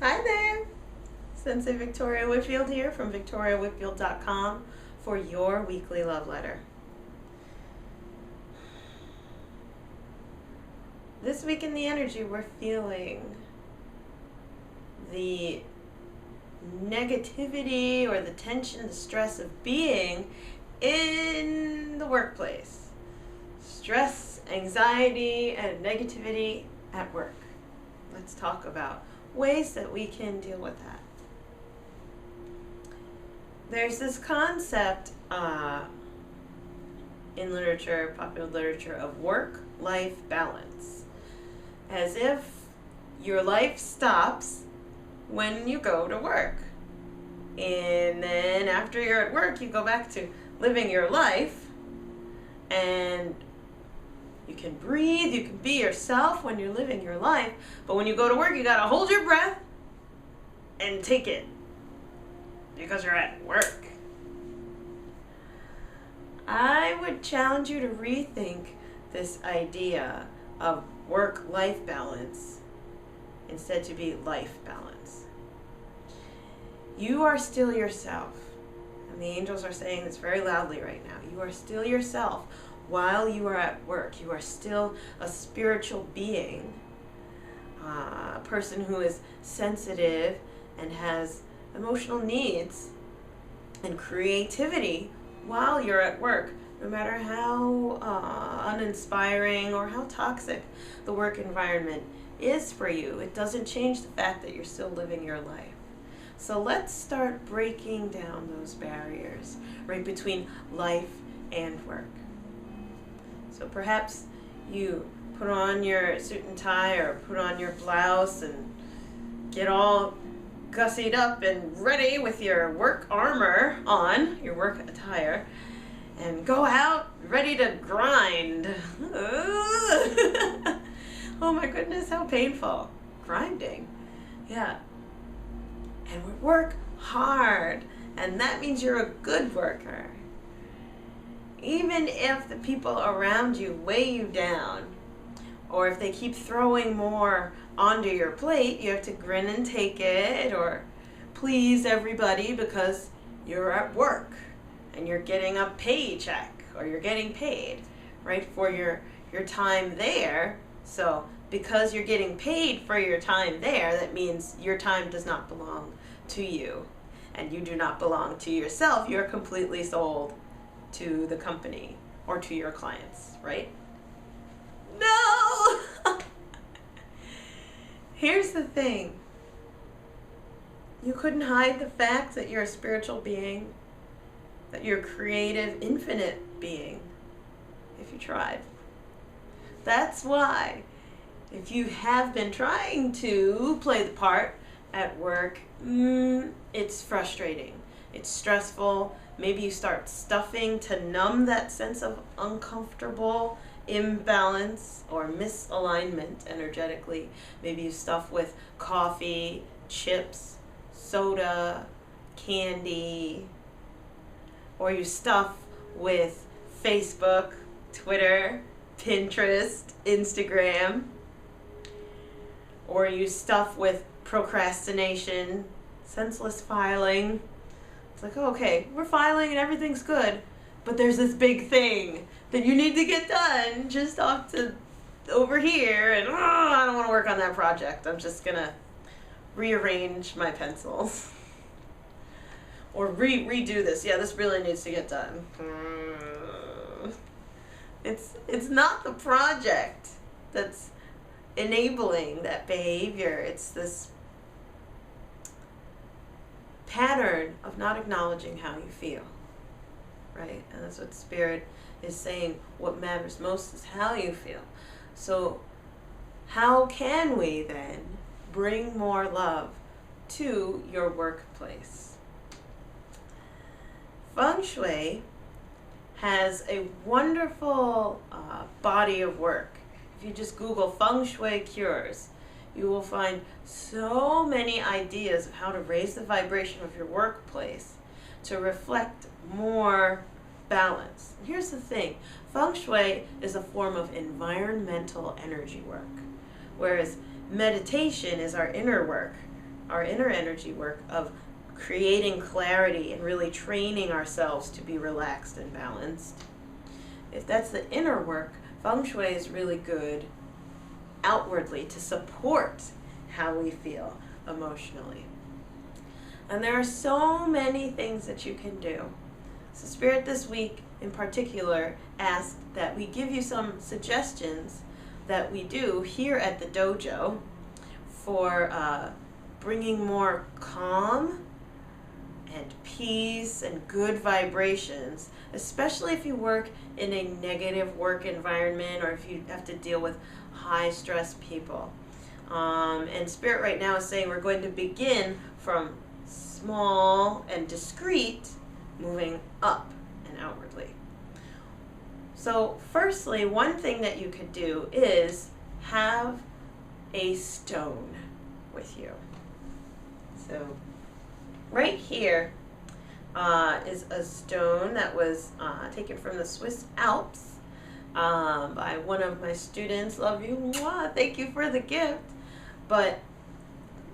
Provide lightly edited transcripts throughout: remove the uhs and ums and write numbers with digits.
Hi there! Sensei Victoria Whitfield here from victoriawhitfield.com for your weekly love letter. This week in the energy, we're feeling the negativity or the tension, the stress of being in the workplace. Stress, anxiety, and negativity at work. Let's talk about ways that we can deal with that. There's this concept in literature, popular literature, of work-life balance. As if your life stops when you go to work. And then after you're at work, you go back to living your life, and you can breathe, you can be yourself when you're living your life, but when you go to work, you gotta hold your breath and take it because you're at work. I would challenge you to rethink this idea of work-life balance instead to be life balance. You are still yourself, and the angels are saying this very loudly right now. You are still yourself while you are at work. You are still a spiritual being, a person who is sensitive and has emotional needs and creativity while you're at work, no matter how uninspiring or how toxic the work environment is for you. It doesn't change the fact that you're still living your life. So let's start breaking down those barriers right between life and work. So perhaps you put on your suit and tie or put on your blouse and get all gussied up and ready with your work armor on, your work attire, and go out ready to grind. Oh my goodness, how painful. Grinding. Yeah. And we work hard, and that means you're a good worker. Even if the people around you weigh you down, or if they keep throwing more onto your plate, you have to grin and take it, or please everybody because you're at work and you're getting a paycheck, or you're getting paid, right, for your time there. So because you're getting paid for your time there, that means your time does not belong to you, and you do not belong to yourself. You're completely sold to the company or to your clients, right? No! Here's the thing. You couldn't hide the fact that you're a spiritual being, that you're a creative, infinite being, if you tried. That's why, if you have been trying to play the part at work, it's frustrating. It's stressful. Maybe you start stuffing to numb that sense of uncomfortable imbalance or misalignment energetically. Maybe you stuff with coffee, chips, soda, candy, or you stuff with Facebook, Twitter, Pinterest, Instagram, or you stuff with procrastination, senseless filing. It's like, oh, okay, we're filing and everything's good, but there's this big thing that you need to get done just off to over here, and I don't want to work on that project. I'm just gonna rearrange my pencils or redo this. Yeah, this really needs to get done. It's not the project that's enabling that behavior. It's this pattern of not acknowledging how you feel, right? And that's what Spirit is saying. What matters most is how you feel. So how can we then bring more love to your workplace? Feng Shui has a wonderful body of work. If you just Google Feng Shui cures, you will find so many ideas of how to raise the vibration of your workplace to reflect more balance. Here's the thing. Feng Shui is a form of environmental energy work, whereas meditation is our inner work, our inner energy work of creating clarity and really training ourselves to be relaxed and balanced, if that's the inner work, feng shui is really good outwardly to support how we feel emotionally. And there are so many things that you can do. So Spirit this week in particular asked that we give you some suggestions that we do here at the dojo for bringing more calm and peace and good vibrations, especially if you work in a negative work environment or if you have to deal with high stress people. And Spirit right now is saying we're going to begin from small and discreet, moving up and outwardly. So firstly, one thing that you could do is have a stone with you. So right here is a stone that was taken from the Swiss Alps by one of my students. Love you. Mwah. Thank you for the gift. But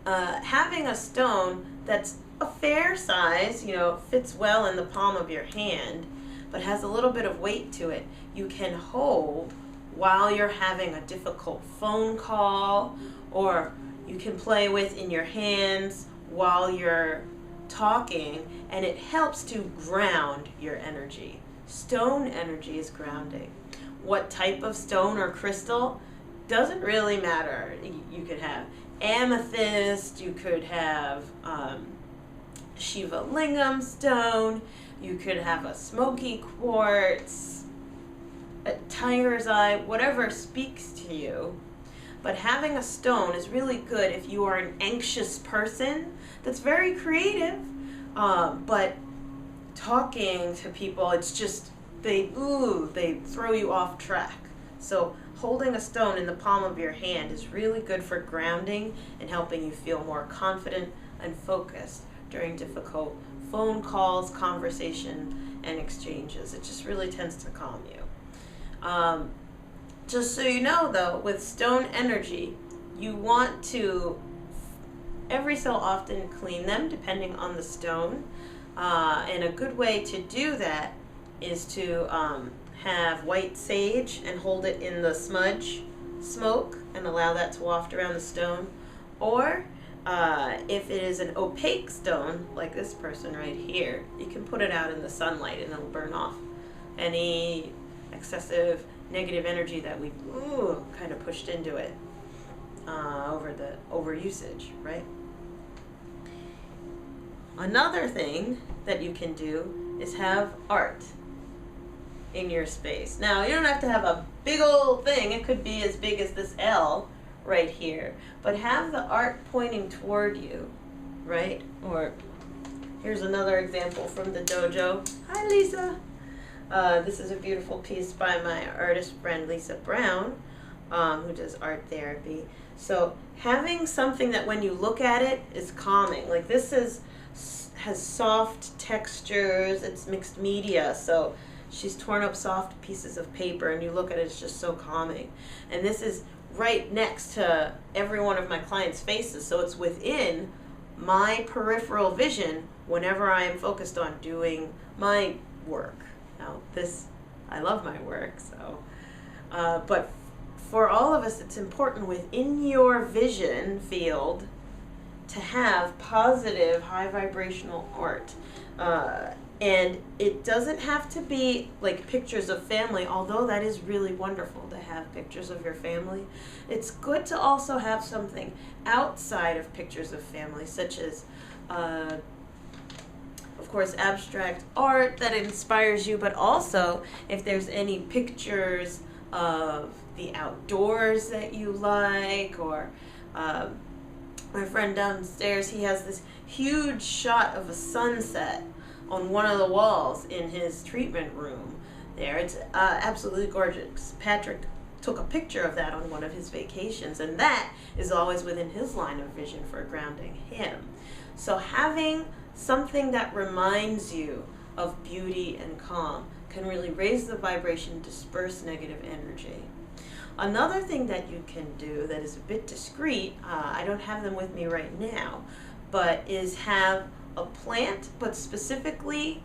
having a stone that's a fair size, fits well in the palm of your hand, but has a little bit of weight to it, you can hold while you're having a difficult phone call, or you can play with in your hands while you're talking, and it helps to ground your energy. Stone energy is grounding. What type of stone or crystal doesn't really matter. You could have amethyst, you could have Shiva Lingam stone, you could have a smoky quartz, a tiger's eye, whatever speaks to you. But having a stone is really good if you are an anxious person that's very creative, but talking to people, it's just, they throw you off track. So holding a stone in the palm of your hand is really good for grounding and helping you feel more confident and focused during difficult phone calls, conversation, and exchanges. It just really tends to calm you. Just so you know though, with stone energy, you want to every so often clean them depending on the stone. And a good way to do that is to have white sage and hold it in the smudge smoke and allow that to waft around the stone. Or if it is an opaque stone, like this person right here, you can put it out in the sunlight and it'll burn off any excessive negative energy that we kind of pushed into it over the overusage, right? Another thing that you can do is have art in your space. Now, you don't have to have a big old thing. It could be as big as this L right here. But have the art pointing toward you, right? Or here's another example from the dojo. Hi, Lisa. This is a beautiful piece by my artist friend, Lisa Brown, who does art therapy. So having something that when you look at it is calming. Like this has soft textures. It's mixed media. So she's torn up soft pieces of paper and you look at it, it's just so calming. And this is right next to every one of my clients' faces. So it's within my peripheral vision whenever I am focused on doing my work. Now I love my work, so, but for all of us, it's important within your vision field to have positive, high vibrational art. And it doesn't have to be like pictures of family, although that is really wonderful to have pictures of your family. It's good to also have something outside of pictures of family, such as, of course, abstract art that inspires you, but also if there's any pictures of the outdoors that you like, or my friend downstairs, he has this huge shot of a sunset on one of the walls in his treatment room there. It's absolutely gorgeous. Patrick took a picture of that on one of his vacations, and that is always within his line of vision for grounding him. So having something that reminds you of beauty and calm can really raise the vibration, disperse negative energy. Another thing that you can do that is a bit discreet, I don't have them with me right now, but is have a plant, but specifically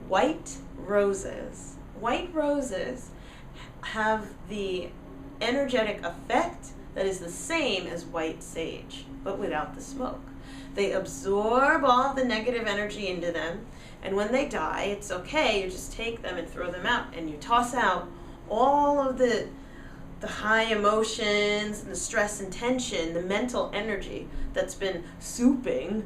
white roses. White roses have the energetic effect that is the same as white sage, but without the smoke. They absorb all the negative energy into them, and when they die, it's okay, you just take them and throw them out, and you toss out all of the high emotions and the stress and tension, the mental energy that's been souping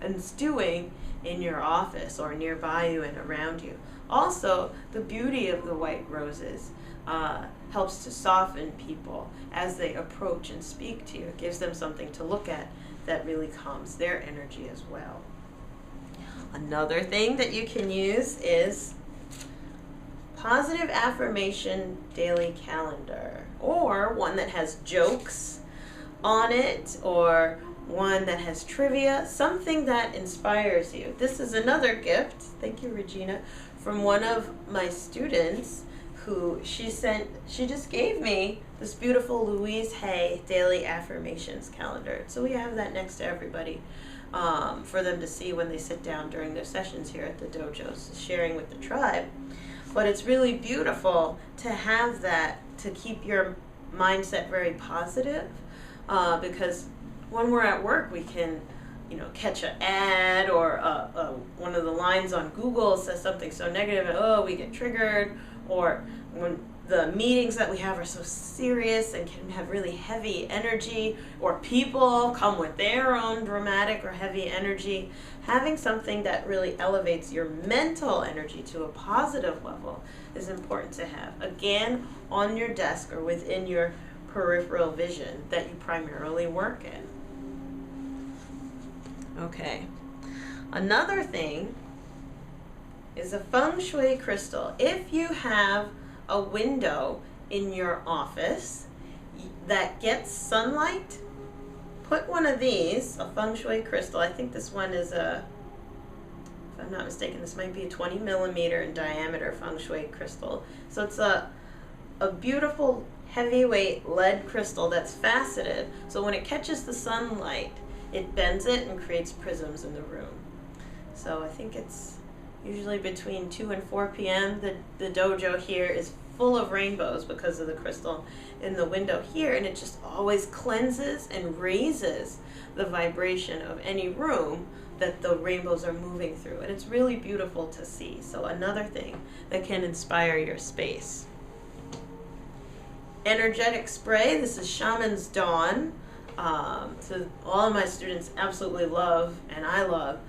and stewing in your office or nearby you and around you. Also, the beauty of the white roses helps to soften people as they approach and speak to you. It gives them something to look at that really calms their energy as well. Another thing that you can use is positive affirmation daily calendar, or one that has jokes on it, or one that has trivia, something that inspires you. This is another gift, thank you Regina, from one of my students who she just gave me this beautiful Louise Hay daily affirmations calendar. So we have that next to everybody for them to see when they sit down during their sessions here at the dojos, sharing with the tribe. But it's really beautiful to have that to keep your mindset very positive, because when we're at work, we can, catch an ad or one of the lines on Google says something so negative, and we get triggered. Or when the meetings that we have are so serious and can have really heavy energy, or people come with their own dramatic or heavy energy, having something that really elevates your mental energy to a positive level is important to have. Again, on your desk or within your peripheral vision that you primarily work in. Okay. Another thing is a feng shui crystal. If you have a window in your office that gets sunlight, put one of these, a feng shui crystal. I think this one is if I'm not mistaken, this might be a 20 millimeter in diameter feng shui crystal. So it's a beautiful heavyweight lead crystal that's faceted. So when it catches the sunlight, it bends it and creates prisms in the room. So I think it's usually between 2 and 4 p.m. The dojo here is full of rainbows because of the crystal in the window here, and it just always cleanses and raises the vibration of any room that the rainbows are moving through, and it's really beautiful to see. So another thing that can inspire your space. Energetic spray. This is Shaman's Dawn. So all of my students absolutely love, and I love,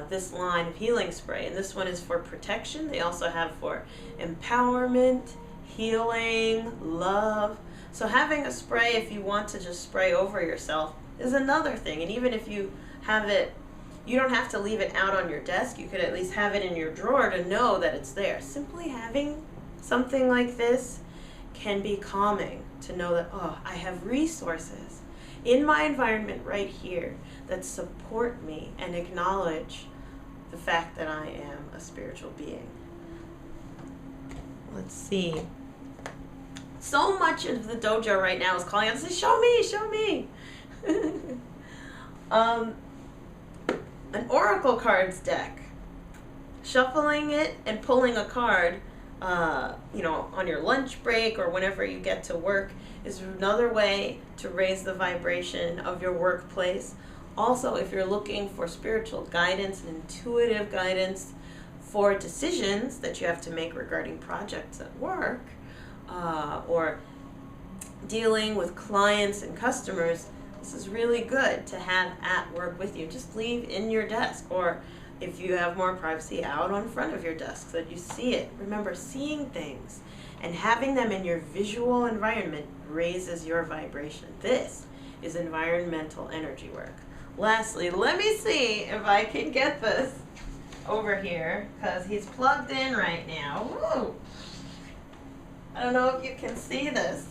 this line of healing spray, and this one is for protection. They also have for empowerment, healing, love. So having a spray, if you want to just spray over yourself, is another thing. And even if you have it, you don't have to leave it out on your desk. You could at least have it in your drawer to know that it's there. Simply having something like this can be calming, to know that, I have resources in my environment right here that support me and acknowledge the fact that I am a spiritual being. Let's see. So much of the dojo right now is calling out and saying, show me, show me. An oracle cards deck. Shuffling it and pulling a card, on your lunch break or whenever you get to work is another way to raise the vibration of your workplace. Also, if you're looking for spiritual guidance and intuitive guidance for decisions that you have to make regarding projects at work, or dealing with clients and customers, this is really good to have at work with you. Just leave in your desk, or if you have more privacy, out on front of your desk so that you see it. Remember, seeing things and having them in your visual environment raises your vibration. This is environmental energy work. Lastly, let me see if I can get this over here, because he's plugged in right now. Woo! I don't know if you can see this.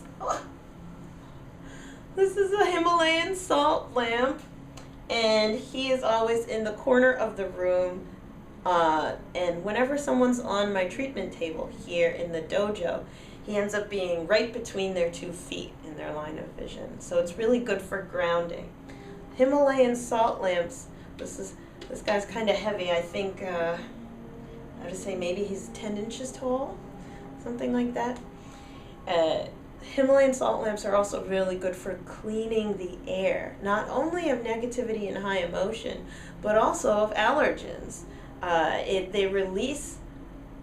This is a Himalayan salt lamp, and he is always in the corner of the room. And whenever someone's on my treatment table here in the dojo, he ends up being right between their 2 feet in their line of vision. So it's really good for grounding. Himalayan salt lamps, this guy's kind of heavy. I think, I would say maybe he's 10 inches tall, something like that. Himalayan salt lamps are also really good for cleaning the air, not only of negativity and high emotion, but also of allergens. They release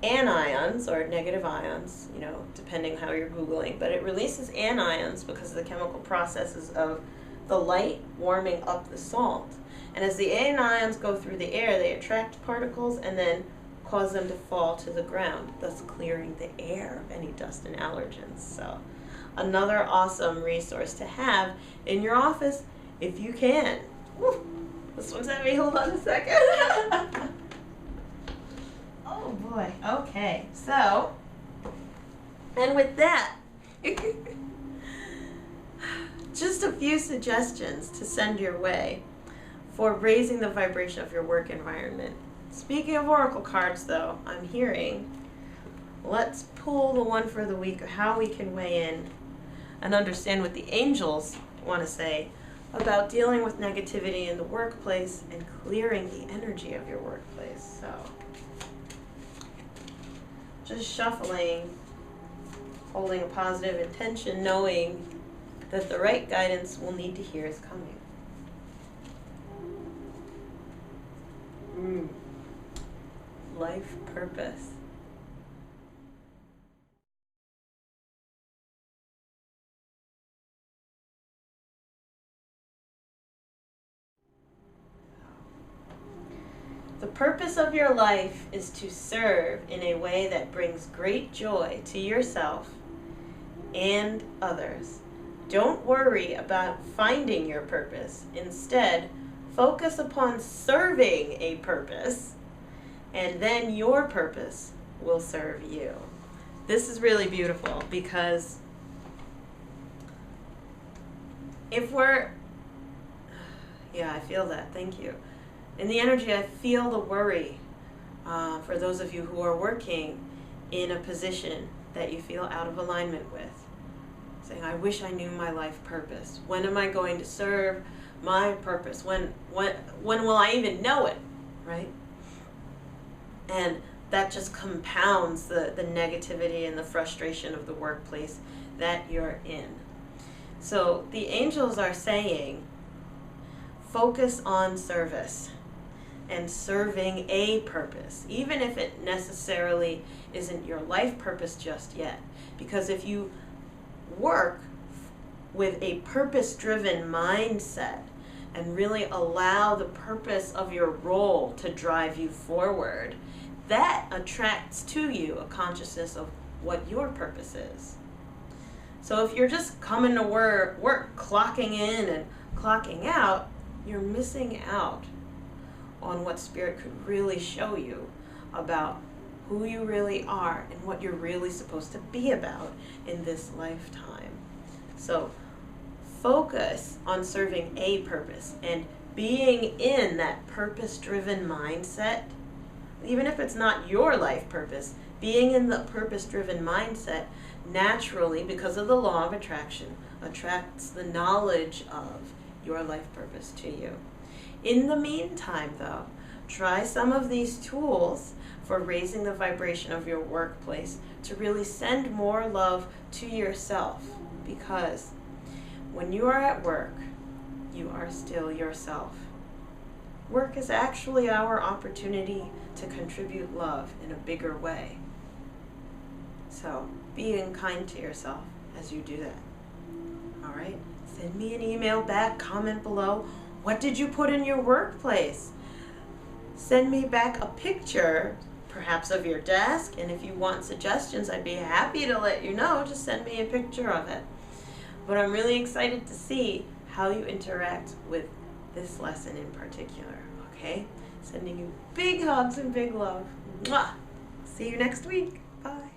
anions, or negative ions, you know, depending how you're Googling, but it releases anions because of the chemical processes of the light warming up the salt. And as the anions go through the air, they attract particles and then cause them to fall to the ground, thus clearing the air of any dust and allergens. So another awesome resource to have in your office if you can. Woo, this one's heavy. Hold on a second. Oh boy. Okay. So, and with that, just a few suggestions to send your way for raising the vibration of your work environment. Speaking of oracle cards, though, I'm hearing, let's pull the one for the week of how we can weigh in and understand what the angels want to say about dealing with negativity in the workplace and clearing the energy of your workplace. So, just shuffling, holding a positive intention, knowing that the right guidance we'll need to hear is coming. Life purpose. The purpose of your life is to serve in a way that brings great joy to yourself and others. Don't worry about finding your purpose. Instead, focus upon serving a purpose, and then your purpose will serve you. This is really beautiful because if we're, yeah, I feel that, thank you. In the energy, I feel the worry for those of you who are working in a position that you feel out of alignment with. Saying, I wish I knew my life purpose. When am I going to serve my purpose? When will I even know it, right? And that just compounds the negativity and the frustration of the workplace that you're in. So the angels are saying, focus on service and serving a purpose, even if it necessarily isn't your life purpose just yet. Because if you work with a purpose-driven mindset and really allow the purpose of your role to drive you forward, that attracts to you a consciousness of what your purpose is. So if you're just coming to work, clocking in and clocking out, you're missing out on what Spirit could really show you about who you really are and what you're really supposed to be about in this lifetime. So focus on serving a purpose and being in that purpose-driven mindset. Even if it's not your life purpose, being in the purpose-driven mindset naturally, because of the law of attraction, attracts the knowledge of your life purpose to you. In the meantime, though, try some of these tools for raising the vibration of your workplace to really send more love to yourself, because when you are at work, you are still yourself. Work is actually our opportunity to contribute love in a bigger way. So, being kind to yourself as you do that. All right? Send me an email back, comment below. What did you put in your workplace? Send me back a picture, perhaps of your desk, and if you want suggestions, I'd be happy to let you know. Just send me a picture of it. But I'm really excited to see how you interact with this lesson in particular, okay? Sending you big hugs and big love. Mwah! See you next week. Bye.